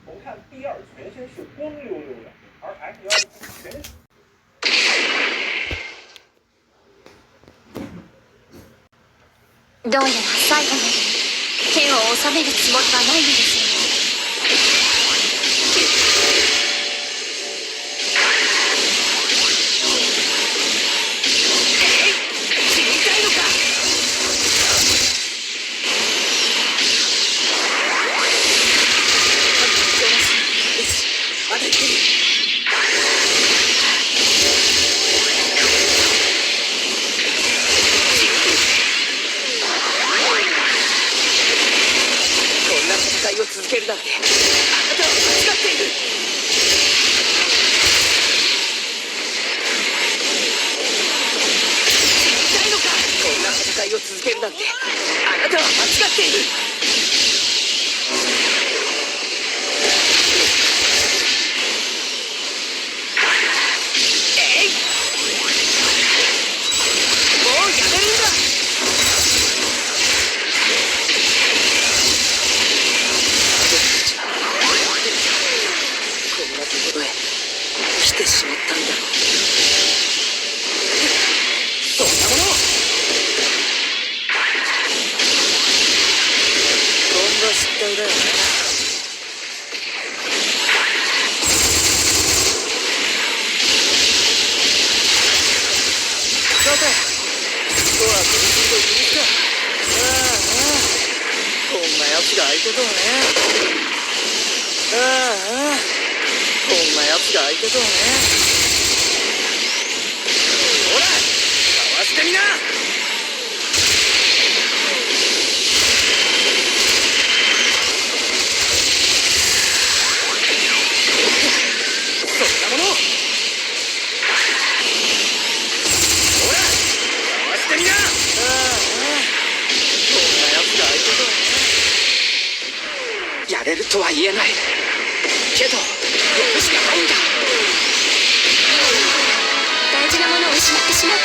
重看 B2全身是光溜溜的，而 F1全是。どうやら最後まで剣を収めるつもりはないのですよ。続けるなんてあなたは間違っている。死にたいのか。こんな戦いを続けるなんてあなたは間違っている。えい、もうやめるんだ。来てしまったんだろう。そんなもの本場失態だよな。さて、ここはこの国とイギリスか。ああ、こんな奴が相手とはね。ああ、こんな奴が相手とはね。ほら、かわしてみな。そんなもの。ほら、かわしてみな。こんな奴が相手とはね。やれるとは言えないけど、やるしかないんだ。大事なものを失ってしまう。